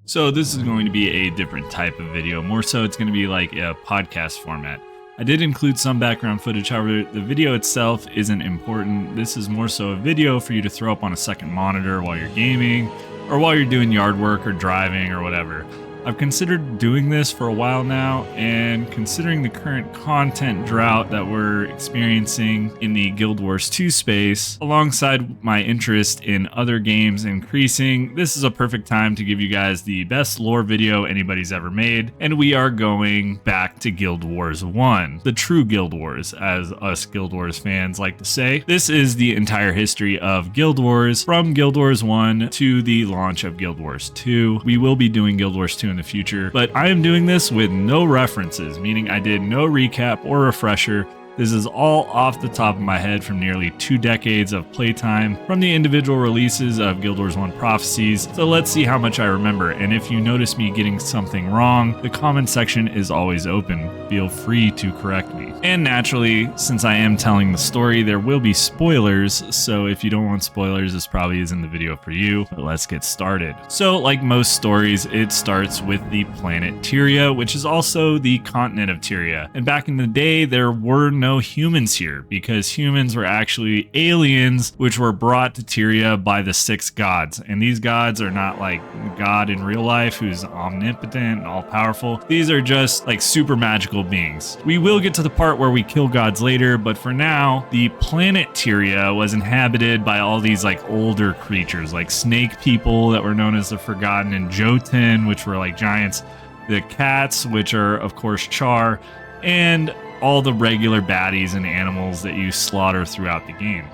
So this is going to be a different type of video. More so, it's going to be like a podcast format. I did include some background footage, however, the video itself isn't important. This is more so a video for you to throw up on a second monitor while you're gaming, or while you're doing yard work or driving or whatever. I've considered doing this for a while now, and considering the current content drought that we're experiencing in the Guild Wars 2 space, alongside my interest in other games increasing, this is a perfect time to give you guys the best lore video anybody's ever made, and we are going back to Guild Wars 1, the true Guild Wars, as us Guild Wars fans like to say. This is the entire history of Guild Wars, from Guild Wars 1 to the launch of Guild Wars 2. We will be doing Guild Wars 2 in the future, but I am doing this with no references, meaning I did no recap or refresher. This is all off the top of my head from nearly 2 decades of playtime from the individual releases of Guild Wars 1 Prophecies, so let's see how much I remember, and if you notice me getting something wrong, the comment section is always open. Feel free to correct me. And naturally, since I am telling the story, there will be spoilers, so if you don't want spoilers, this probably isn't the video for you, but let's get started. So, like most stories, it starts with the planet Tyria, which is also the continent of Tyria, and back in the day, there were no humans here, because humans were actually aliens which were brought to Tyria by the 6 gods, and these gods are not like God in real life who's omnipotent and all-powerful. These are just like super magical beings. We will get to the part where we kill gods later, but for now, the planet Tyria was inhabited by all these like older creatures, like snake people that were known as the Forgotten, and Jotun, which were like giants, the cats, which are of course Char, and all the regular baddies and animals that you slaughter throughout the game.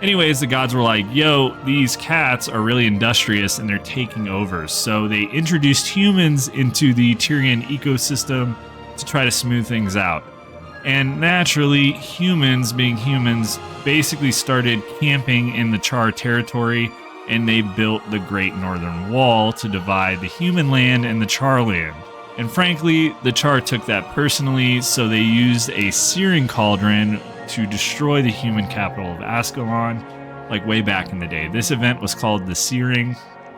Anyways, the gods were like, yo, these cats are really industrious and they're taking over. So they introduced humans into the Tyrian ecosystem to try to smooth things out. And naturally, humans, being humans, basically started camping in the Char territory, and they built the Great Northern Wall to divide the human land and the Char land. And frankly, the Char took that personally, so they used a searing cauldron to destroy the human capital of Ascalon, like way back in the day. This event was called the Searing.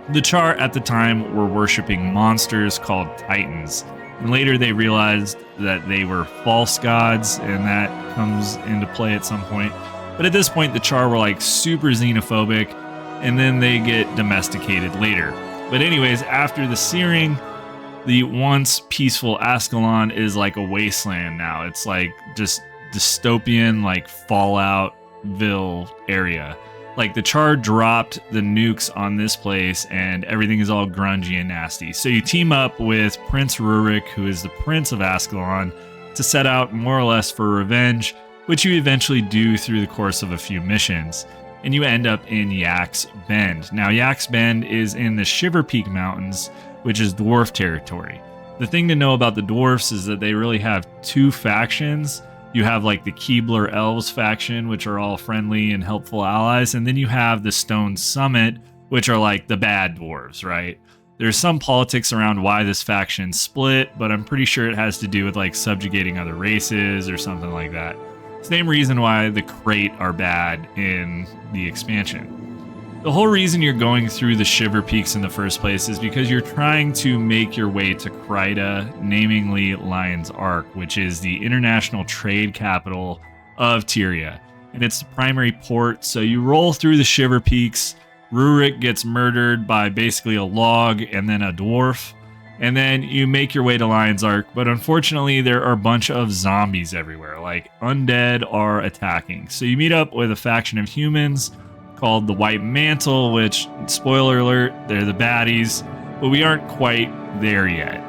The Char at the time were worshipping monsters called Titans, and later they realized that they were false gods, and that comes into play at some point. But at this point, the Char were like super xenophobic, and then they get domesticated later. But anyways, after the Searing, the once peaceful Ascalon is like a wasteland now. It's like just dystopian, like Falloutville area. Like the Char dropped the nukes on this place and everything is all grungy and nasty. So you team up with Prince Rurik, who is the Prince of Ascalon, to set out more or less for revenge, which you eventually do through the course of a few missions. And you end up in Yak's Bend. Now Yak's Bend is in the Shiver Peak Mountains, which is dwarf territory. The thing to know about the dwarfs is that they really have 2 factions. You have like the Keebler Elves faction, which are all friendly and helpful allies, and then you have the Stone Summit, which are like the bad dwarves, right? There's some politics around why this faction split, but I'm pretty sure it has to do with like subjugating other races or something like that. Same reason why the Crate are bad in the expansion. The whole reason you're going through the Shiver Peaks in the first place is because you're trying to make your way to Kryta, namely Lion's Ark, which is the international trade capital of Tyria. And it's the primary port, so you roll through the Shiver Peaks, Rurik gets murdered by basically a log and then a dwarf, and then you make your way to Lion's Ark, but unfortunately there are a bunch of zombies everywhere, like undead are attacking. So you meet up with a faction of humans called the White Mantle, which, spoiler alert, they're the baddies, but we aren't quite there yet.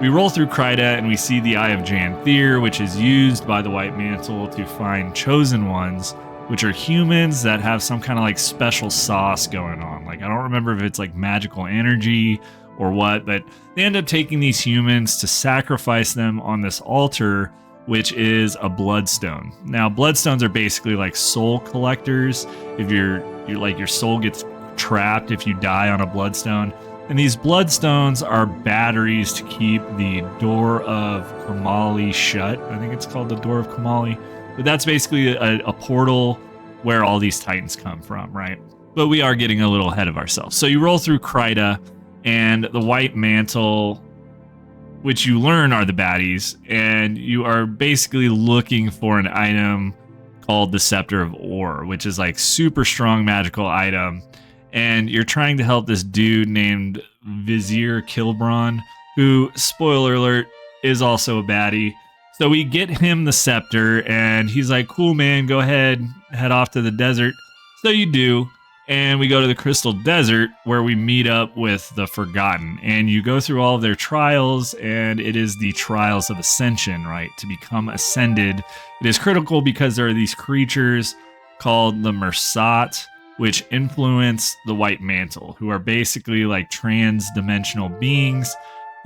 We roll through Kryta and we see the Eye of Janthier, which is used by the White Mantle to find chosen ones, which are humans that have some kind of like special sauce going on. Like, I don't remember if it's like magical energy or what, but they end up taking these humans to sacrifice them on this altar, which is a bloodstone. Now, bloodstones are basically like soul collectors. If you're like, your soul gets trapped if you die on a bloodstone. And these bloodstones are batteries to keep the Door of Kamali shut. I think it's called the Door of Kamali. But that's basically a portal where all these titans come from, right? But we are getting a little ahead of ourselves. So you roll through Kryta, and the White Mantle, which you learn are the baddies, and you are basically looking for an item called the Scepter of Ore, which is like super strong magical item, and you're trying to help this dude named Vizier Kilbron, who, spoiler alert, is also a baddie. So we get him the scepter, and he's like, cool, man, go ahead, head off to the desert. So you do, and we go to the Crystal Desert, where we meet up with the Forgotten. And you go through all of their trials, and it is the trials of ascension, right? To become ascended, it is critical because there are these creatures called the Mersat, which influence the White Mantle, who are basically like trans-dimensional beings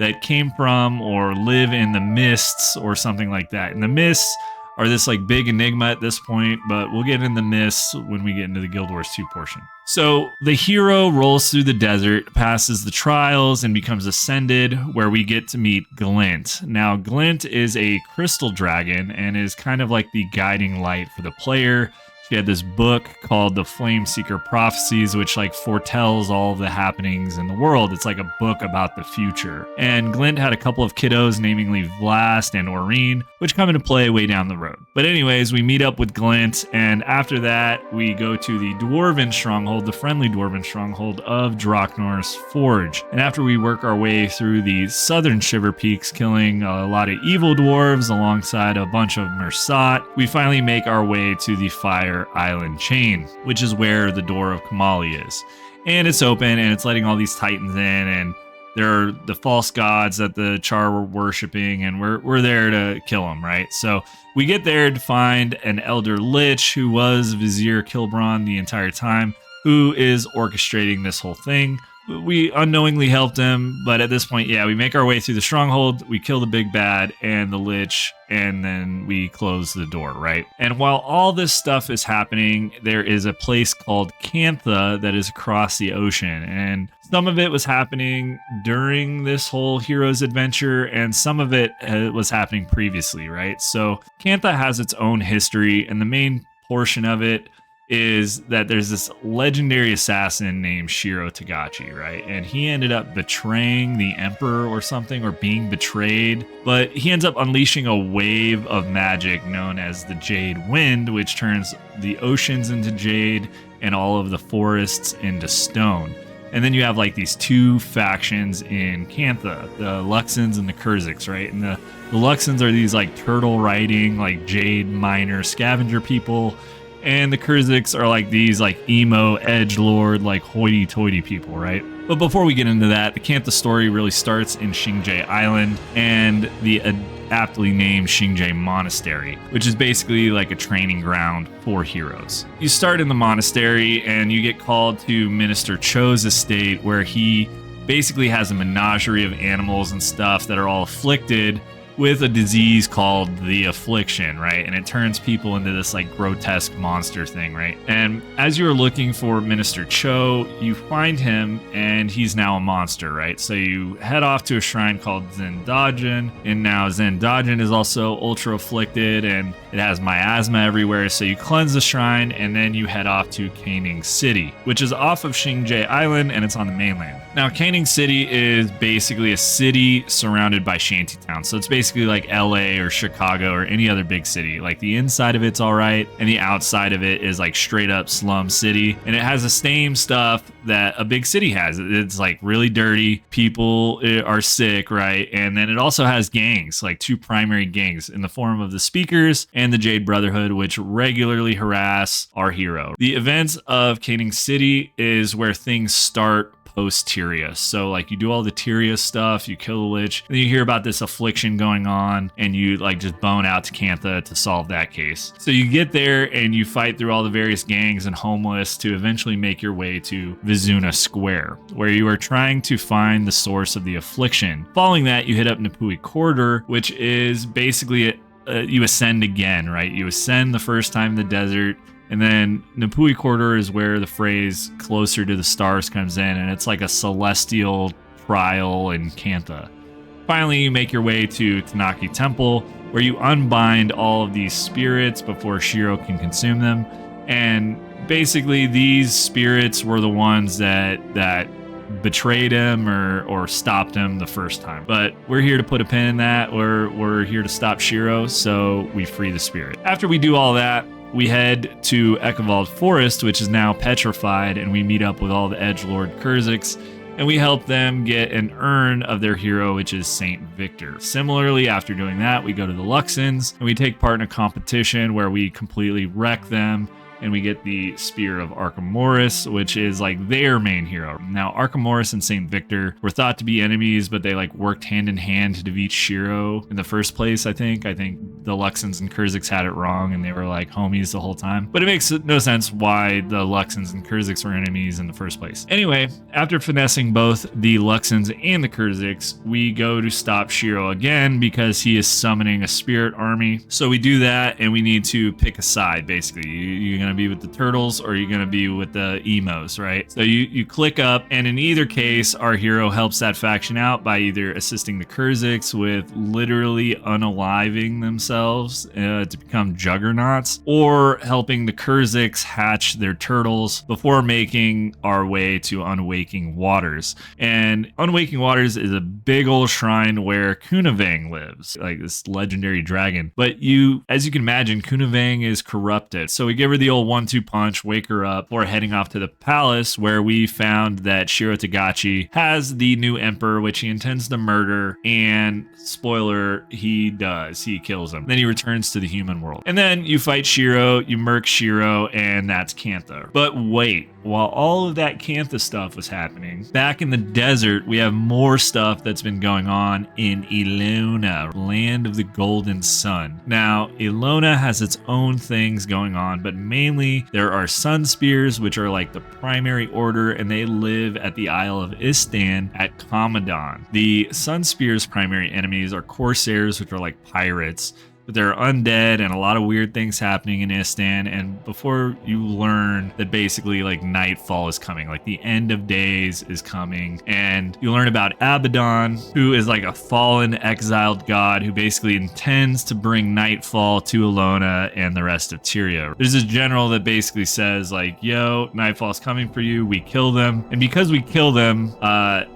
that came from or live in the mists or something like that. And the mists are this like big enigma at this point, but we'll get into the mists when we get into the Guild Wars 2 portion. So the hero rolls through the desert, passes the trials, and becomes ascended, where we get to meet Glint. Now, Glint is a crystal dragon and is kind of like the guiding light for the player. She had this book called the Flame Seeker Prophecies, which like foretells all of the happenings in the world. It's like a book about the future. And Glint had a couple of kiddos, namely Vlast and Aurene, which come into play way down the road. But anyways, we meet up with Glint, and after that, we go to the Dwarven Stronghold, the friendly Dwarven Stronghold of Draknor's Forge. And after we work our way through the southern Shiver Peaks, killing a lot of evil dwarves alongside a bunch of Mersat, we finally make our way to the Fire Island chain, which is where the door of Kamali is. And it's open, and it's letting all these titans in, and there are the false gods that the Char were worshipping, and we're there to kill them, right? So we get there to find an Elder Lich who was Vizier Kilbron the entire time, who is orchestrating this whole thing. We unknowingly helped him, but at this point, yeah, we make our way through the stronghold, we kill the big bad and the Lich, and then we close the door, right? And while all this stuff is happening, there is a place called Cantha that is across the ocean, and some of it was happening during this whole hero's adventure, and some of it was happening previously, right? So Cantha has its own history, and the main portion of it is that there's this legendary assassin named Shiro Tagachi, right? And he ended up betraying the Emperor or something, or being betrayed. But he ends up unleashing a wave of magic known as the Jade Wind, which turns the oceans into jade and all of the forests into stone. And then you have like these two factions in Cantha, the Luxons and the Kurziks, right? And the Luxons are these like turtle riding, like jade miner scavenger people. And the Kurziks are like these like emo edgelord, like hoity-toity people, right? But before we get into that, the Cantha story really starts in Xingje Island and the aptly named Xingje Monastery, which is basically like a training ground for heroes. You start in the monastery and you get called to Minister Cho's estate, where he basically has a menagerie of animals and stuff that are all afflicted with a disease called the Affliction, right? And it turns people into this like grotesque monster thing, right? And as you're looking for Minister Cho, you find him, and he's now a monster, right? So you head off to a shrine called Zendajan, and now Zendajan is also ultra afflicted, and it has miasma everywhere. So you cleanse the shrine, and then you head off to Caning City, which is off of Xingje Island, and it's on the mainland. Now, Caning City is basically a city surrounded by shantytowns. So it's basically like LA or Chicago or any other big city. Like the inside of it's all right, and the outside of it is like straight up slum city. And it has the same stuff that a big city has. It's like really dirty. People are sick, right? And then it also has gangs, like two primary gangs in the form of the Speakers and the Jade Brotherhood, which regularly harass our hero. The events of Caning City is where things start post Tyria. So like you do all the Tyria stuff, you kill the Lich, and then you hear about this affliction going on, and you like just bone out to Cantha to solve that case. So you get there and you fight through all the various gangs and homeless to eventually make your way to Vizuna Square, where you are trying to find the source of the affliction. Following that, you hit up Napui Corridor, which is basically you ascend again, right? You ascend the first time in the desert, and then Napui Corridor is where the phrase closer to the stars comes in, and it's like a celestial trial in Cantha. Finally, you make your way to Tanaki Temple, where you unbind all of these spirits before Shiro can consume them. And basically, these spirits were the ones that betrayed him or stopped him the first time. But we're here to put a pin in that. We're here to stop Shiro, so we free the spirit. After we do all that, we head to Ekavald Forest, which is now petrified, and we meet up with all the edgelord Kurziks, and we help them get an urn of their hero, which is Saint Victor. Similarly, after doing that, we go to the Luxons, and we take part in a competition where we completely wreck them, and we get the Spear of Archimoris, which is like their main hero. Now, Archimoris and Saint Victor were thought to be enemies, but they like worked hand in hand to defeat Shiro in the first place, I think. I think the Luxons and Kurziks had it wrong, and they were like homies the whole time. But it makes no sense why the Luxons and Kurziks were enemies in the first place. Anyway, after finessing both the Luxons and the Kurziks, we go to stop Shiro again because he is summoning a spirit army. So we do that, and we need to pick a side, basically. You're going to be with the turtles or you're going to be with the emos, right? So you click up, and in either case, our hero helps that faction out by either assisting the Kurziks with literally unaliving themselves to become juggernauts, or helping the Kurziks hatch their turtles before making our way to Unwaking Waters. And Unwaking Waters is a big old shrine where Kunavang lives, like this legendary dragon. But as you can imagine, Kunavang is corrupted. So we give her the old 1-2 punch, wake her up, before heading off to the palace, where we found that Shiro Tagachi has the new emperor, which he intends to murder, and spoiler, he does. He kills him. Then he returns to the human world. And then you fight Shiro, you murk Shiro, and that's Kantha. But wait, while all of that Kantha stuff was happening, back in the desert, we have more stuff that's been going on in Ilona, land of the golden sun. Now, Ilona has its own things going on, but mainly there are sun spears, which are like the primary order, and they live at the Isle of Istan at Kamadan. The sun spears' primary enemies are corsairs, which are like pirates. But there are undead and a lot of weird things happening in Istan, and before you learn that basically like nightfall is coming, like the end of days is coming, and you learn about Abaddon, who is like a fallen exiled god who basically intends to bring nightfall to Ilona and the rest of Tyria. There's this general that basically says like, yo, nightfall's coming for you, we kill them, and because we kill them,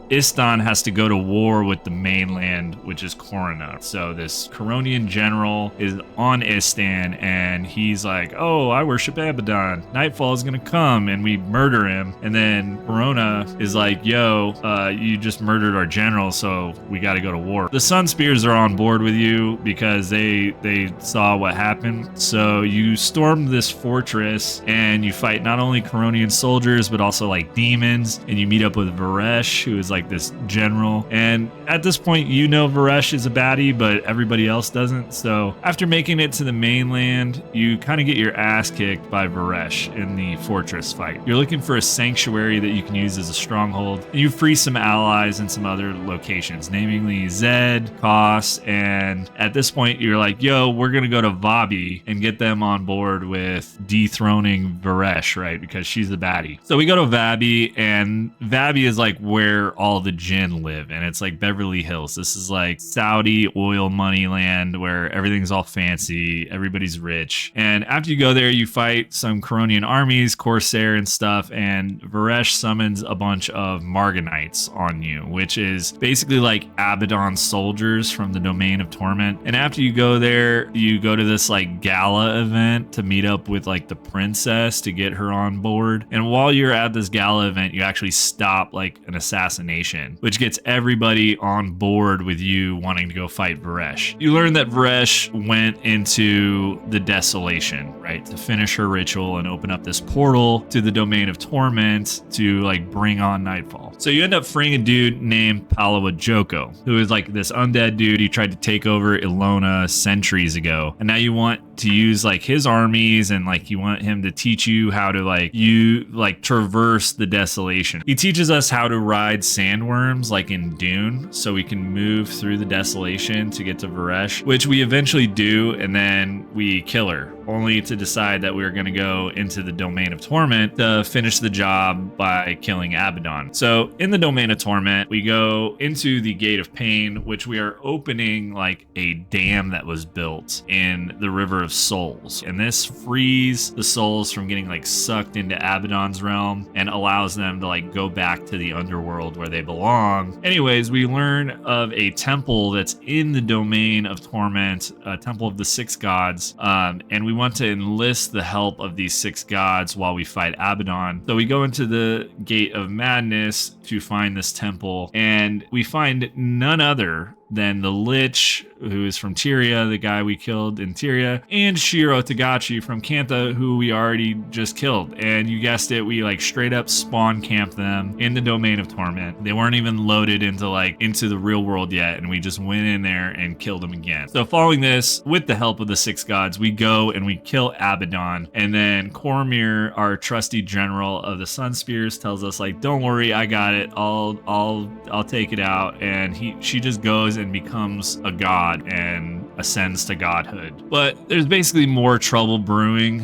Istan has to go to war with the mainland, which is Corona. So this Coronian general is on Istan, and he's like, oh, I worship Abaddon. Nightfall is gonna come, and we murder him. And then Corona is like, yo, you just murdered our general, so we gotta go to war. The Sun Spears are on board with you because they saw what happened. So you storm this fortress, and you fight not only Coronian soldiers, but also like demons, and you meet up with Varesh, who is like this general. And at this point, you know Varesh is a baddie, but everybody else doesn't. So after making it to the mainland, you kind of get your ass kicked by Varesh in the fortress fight. You're looking for a sanctuary that you can use as a stronghold, and you free some allies in some other locations, namely Zed, Kos, and at this point, you're like, yo, we're gonna go to Vabi and get them on board with dethroning Varesh, right? Because she's the baddie. So we go to Vabi, and Vabi is like where all the Jinn live, and it's like Beverly Hills. This is like Saudi oil money land where everything's all fancy, everybody's rich. And after you go there, you fight some Coronian armies, Corsair and stuff, and Varesh summons a bunch of Marganites on you, which is basically like Abaddon soldiers from the Domain of Torment. And after you go there, you go to this like gala event to meet up with like the princess to get her on board. And while you're at this gala event, you actually stop like an assassination, which gets everybody on board with you wanting to go fight Varesh. You learn that Varesh went into the Desolation, right, to finish her ritual and open up this portal to the Domain of Torment to like bring on nightfall. So you end up freeing a dude named Palawa Joko, who is like this undead dude. He tried to take over Ilona centuries ago, and now you want to use like his armies, and like you want him to teach you how to like traverse the Desolation. He teaches us how to ride sandworms like in Dune, so we can move through the Desolation to get to Varesh, which we eventually do, and then we kill her, only to decide that we're going to go into the Domain of Torment to finish the job by killing Abaddon. So in the Domain of Torment, we go into the Gate of Pain, which we are opening like a dam that was built in the River of of souls, and this frees the souls from getting like sucked into Abaddon's realm and allows them to like go back to the underworld where they belong. Anyways, we learn of a temple that's in the domain of torment, a temple of the 6 gods, and we want to enlist the help of these 6 gods while we fight Abaddon. So we go into the Gate of Madness to find this temple, and we find none other than the Lich, who is from Tyria, the guy we killed in Tyria, and Shiro Tagachi from Kantha, who we already just killed. And you guessed it, we like straight up spawn camped them in the domain of torment. They weren't even loaded into the real world yet, and we just went in there and killed them again. So following this, with the help of the 6 gods, we go and we kill Abaddon, and then Cormyr, our trusty general of the Sun Spears, tells us like, don't worry, I got it, I'll take it out. And she just goes and becomes a god and ascends to godhood. But there's basically more trouble brewing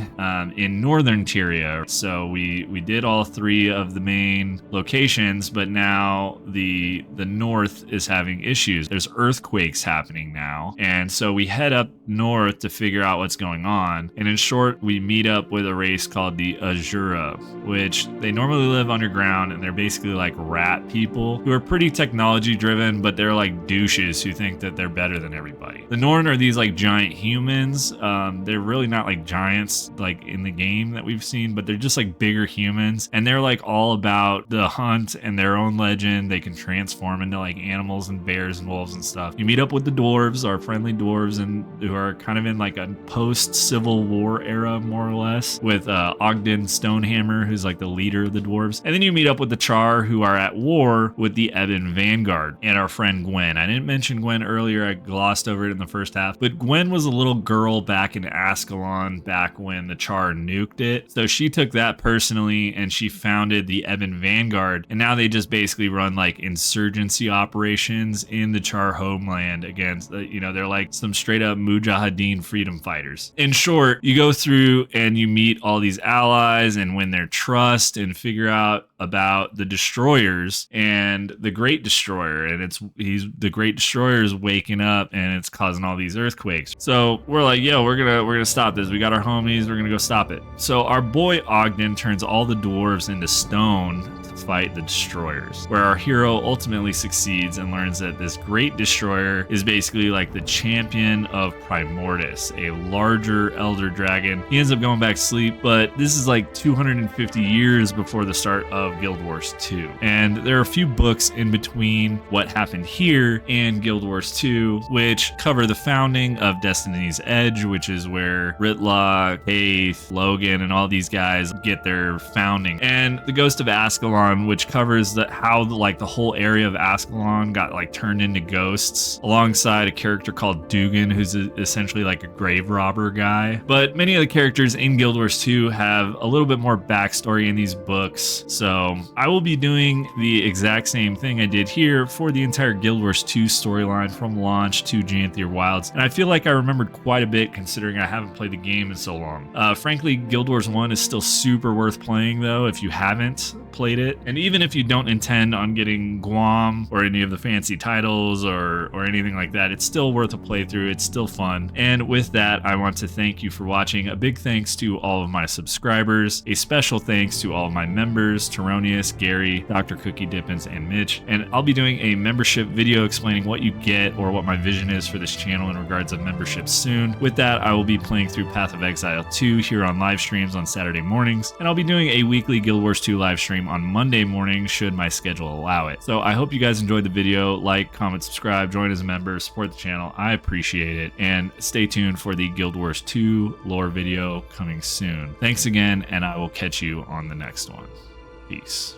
in northern Tyria. So we did all 3 of the main locations, but now the north is having issues. There's earthquakes happening now, and so we head up north to figure out what's going on. And in short, we meet up with a race called the Azura, which they normally live underground, and they're basically like rat people who are pretty technology driven, but they're like douches who think that they're better than everybody. The Norn are these like giant humans. They're really not like giants like in the game that we've seen, but they're just like bigger humans, and they're like all about the hunt and their own legend. They can transform into like animals and bears and wolves and stuff. You meet up with the dwarves, our friendly dwarves, and who are kind of in like a post-Civil War era, more or less, with Ogden Stonehammer, who's like the leader of the dwarves. And then you meet up with the Char, who are at war with the Ebon Vanguard, and our friend Gwen. I didn't mention Gwen earlier, I glossed over it in the first half, but Gwen was a little girl back in Ascalon back when the Char nuked it. So she took that personally, and she founded the Ebon Vanguard, and now they just basically run like insurgency operations in the Char homeland against, they're like some straight up Mujahideen freedom fighters. In short, you go through and you meet all these allies and win their trust and figure out about the destroyers and the Great Destroyer, and the Great Destroyer is waking up and it's causing all these earthquakes. So we're like, yo, we're gonna stop this. We got our homies, we're gonna go stop it. So our boy Ogden turns all the dwarves into stone to fight the destroyers, where our hero ultimately succeeds and learns that this Great Destroyer is basically like the champion of Primordus, a larger elder dragon. He ends up going back to sleep, but this is like 250 years before the start of Guild Wars 2. And there are a few books in between what happened here and Guild Wars 2, which cover the founding of Destiny's Edge, which is where Ritlock, Haith, Logan, and all these guys get their founding. And the Ghost of Ascalon, which covers how the whole area of Ascalon got like turned into ghosts, alongside a character called Dugan, who's essentially like a grave robber guy. But many of the characters in Guild Wars 2 have a little bit more backstory in these books. So I will be doing the exact same thing I did here for the entire Guild Wars 2 storyline from launch to Janthier Wilds. And I feel like I remembered quite a bit considering I haven't played the game in so long. Frankly, Guild Wars 1 is still super worth playing though if you haven't played it. And even if you don't intend on getting Guam or any of the fancy titles or anything like that, it's still worth a playthrough. It's still fun. And with that, I want to thank you for watching. A big thanks to all of my subscribers. A special thanks to all of my members, Teronius, Gary, Dr. Cookie Dippins, and Mitch. And I'll be doing a membership video explaining what you get or what my vision is for this channel in regards of membership soon. With that, I will be playing through Path of Exile 2 here on live streams on Saturday mornings. And I'll be doing a weekly Guild Wars 2 live stream on Monday morning should my schedule allow it. So I hope you guys enjoyed the video. Like, comment, subscribe, join as a member, support the channel. I appreciate it. And stay tuned for the Guild Wars 2 lore video coming soon. Thanks again, and I will catch you on the next one. Peace.